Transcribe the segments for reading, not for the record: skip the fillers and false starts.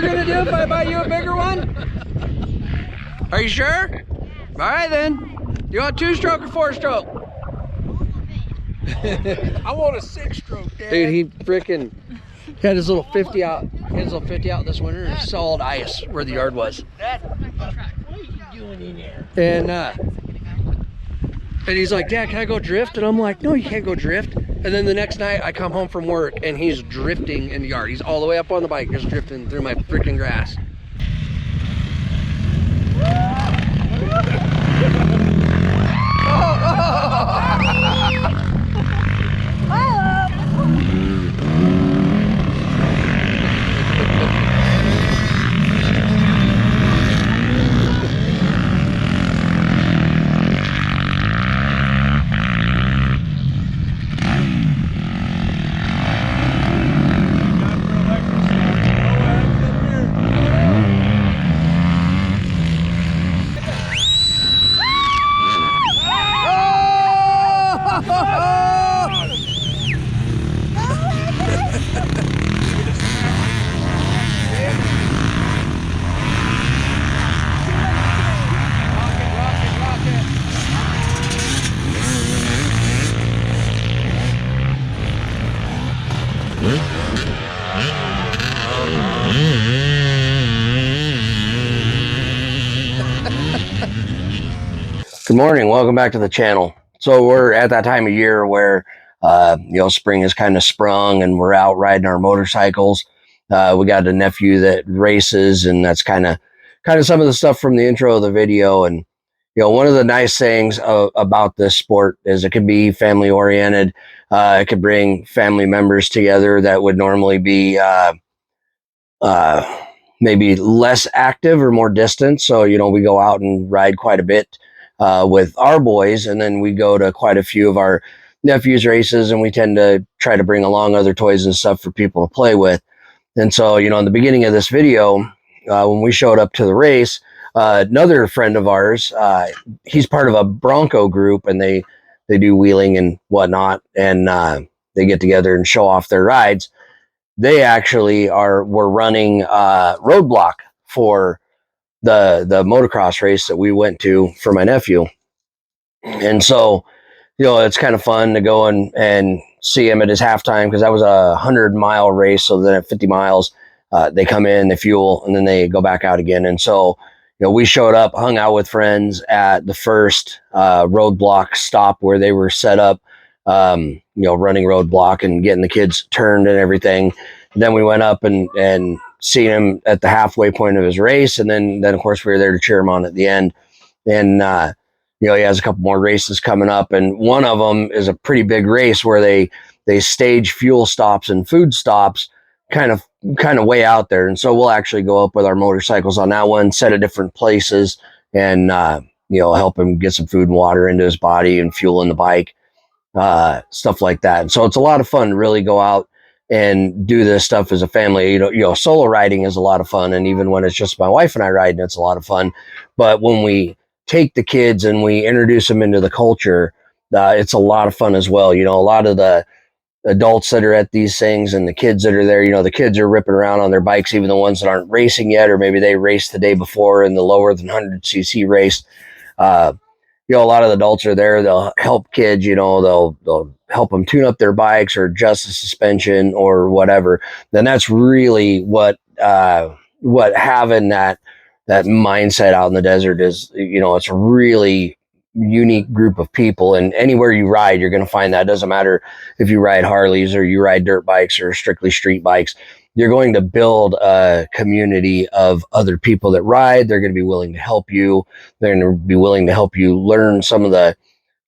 gonna do if I buy you a bigger one? Are you sure? All right then. You want 2-stroke or 4-stroke? I want a 6-stroke, Dad. Dude, he freaking had his little 50 out. He had his little 50 out this winter and solid ice where the yard was. Dad, what are you doing in there? And he's like, Dad, can I go drift? And I'm like, no, you can't go drift. And then the next night I come home from work and he's drifting in the yard. He's all the way up on the bike, just drifting through my freaking grass. Good morning, welcome back to the channel. So we're at that time of year where spring has kind of sprung and we're out riding our motorcycles. We got a nephew that races, and that's kind of some of the stuff from the intro of the video. And one of the nice things about this sport is it can be family oriented. It could bring family members together that would normally be maybe less active or more distant. So we go out and ride quite a bit with our boys, and then we go to quite a few of our nephews' races, and we tend to try to bring along other toys and stuff for people to play with. And so in the beginning of this video, when we showed up to the race, another friend of ours, he's part of a Bronco group, and they do wheeling and whatnot, and they get together and show off their rides. They actually were running Roadblock for the motocross race that we went to for my nephew. And so it's kind of fun to go and see him at his halftime, because that was a 100-mile race. So then at 50 miles they come in, they fuel, and then they go back out again. And so we showed up, hung out with friends at the first Roadblock stop where they were set up, running Roadblock and getting the kids turned and everything. And then we went up and seen him at the halfway point of his race, and then of course we were there to cheer him on at the end. And he has a couple more races coming up, and one of them is a pretty big race where they stage fuel stops and food stops kind of way out there. And so we'll actually go up with our motorcycles on that one, set at different places, and help him get some food and water into his body and fuel in the bike, stuff like that. And so it's a lot of fun to really go out and do this stuff as a family. Solo riding is a lot of fun, and even when it's just my wife and I riding, it's a lot of fun. But when we take the kids and we introduce them into the culture, it's a lot of fun as well. A lot of the adults that are at these things and the kids that are there, the kids are ripping around on their bikes, even the ones that aren't racing yet, or maybe they raced the day before in the lower than 100cc race. A lot of the adults are there. They'll help kids, they'll help them tune up their bikes or adjust the suspension or whatever. Then that's really what having that mindset out in the desert is. It's a really unique group of people, and anywhere you ride, you're going to find that. It doesn't matter if you ride Harleys or you ride dirt bikes or strictly street bikes. You're going to build a community of other people that ride. They're going to be willing to help you. They're going to be willing to help you learn some of the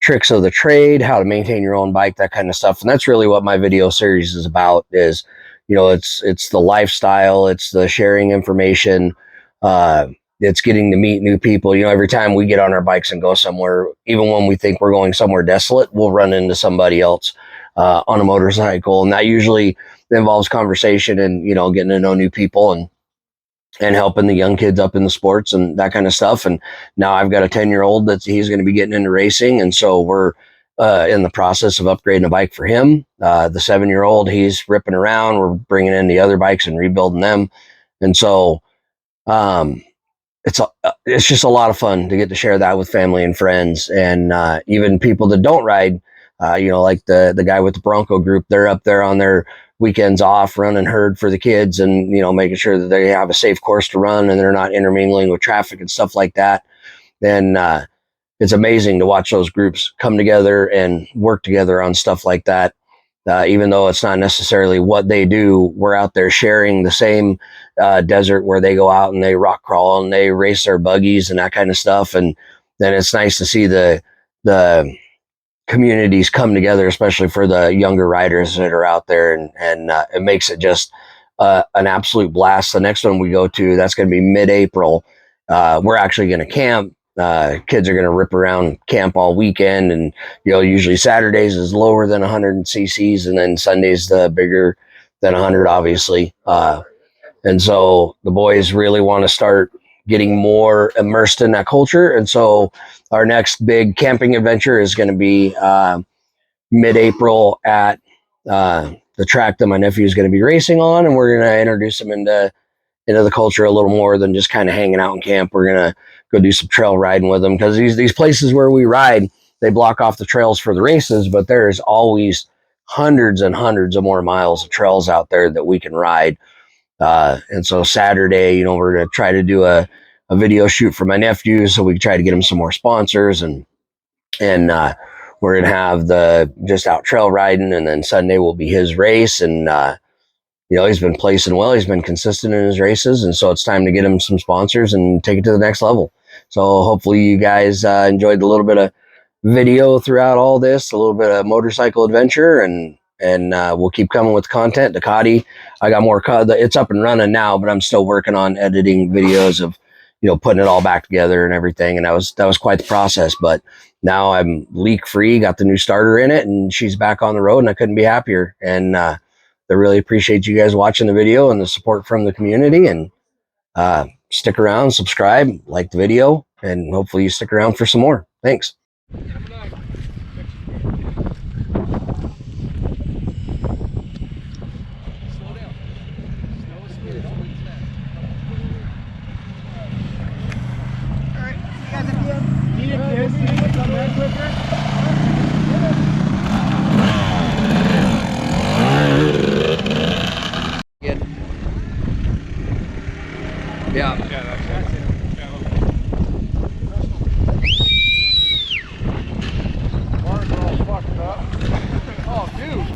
tricks of the trade, how to maintain your own bike, that kind of stuff. And that's really what my video series is about, is, it's the lifestyle, it's the sharing information, it's getting to meet new people. Every time we get on our bikes and go somewhere, even when we think we're going somewhere desolate, we'll run into somebody else on a motorcycle. And that usually involves conversation and, getting to know new people and helping the young kids up in the sports and that kind of stuff. And now I've got a 10-year-old he's going to be getting into racing. And so we're in the process of upgrading a bike for him. The 7-year-old, he's ripping around. We're bringing in the other bikes and rebuilding them. And so it's just a lot of fun to get to share that with family and friends, and even people that don't ride. Like the guy with the Bronco group, they're up there on their weekends off running herd for the kids, and making sure that they have a safe course to run and they're not intermingling with traffic and stuff like that. And it's amazing to watch those groups come together and work together on stuff like that. Even though it's not necessarily what they do, we're out there sharing the same desert where they go out and they rock crawl and they race their buggies and that kind of stuff. And then it's nice to see the communities come together, especially for the younger riders that are out there, and it makes it just an absolute blast. The next one we go to, that's going to be mid-April. We're actually going to camp. Kids are going to rip around camp all weekend, and usually Saturdays is lower than 100 cc's, and then Sundays the bigger than 100, obviously. And so the boys really want to start getting more immersed in that culture, and so our next big camping adventure is going to be mid-April at the track that my nephew is going to be racing on, and we're going to introduce him into the culture a little more than just kind of hanging out in camp. We're going to go do some trail riding with them, because these places where we ride, they block off the trails for the races, but there's always hundreds and hundreds of more miles of trails out there that we can ride. And so Saturday, we're going to try to do a video shoot for my nephew, so we can try to get him some more sponsors, and we're going to have the just out trail riding, and then Sunday will be his race. And he's been placing well, he's been consistent in his races, and so it's time to get him some sponsors and take it to the next level. So hopefully you guys enjoyed a little bit of video throughout all this, a little bit of motorcycle adventure, and we'll keep coming with content. Ducati, I got more. It's up and running now, but I'm still working on editing videos of putting it all back together and everything, and that was quite the process. But now I'm leak free, got the new starter in it, and she's back on the road, and I couldn't be happier. And I really appreciate you guys watching the video and the support from the community. And stick around, subscribe, like the video, and hopefully you stick around for some more. Thanks. Yeah.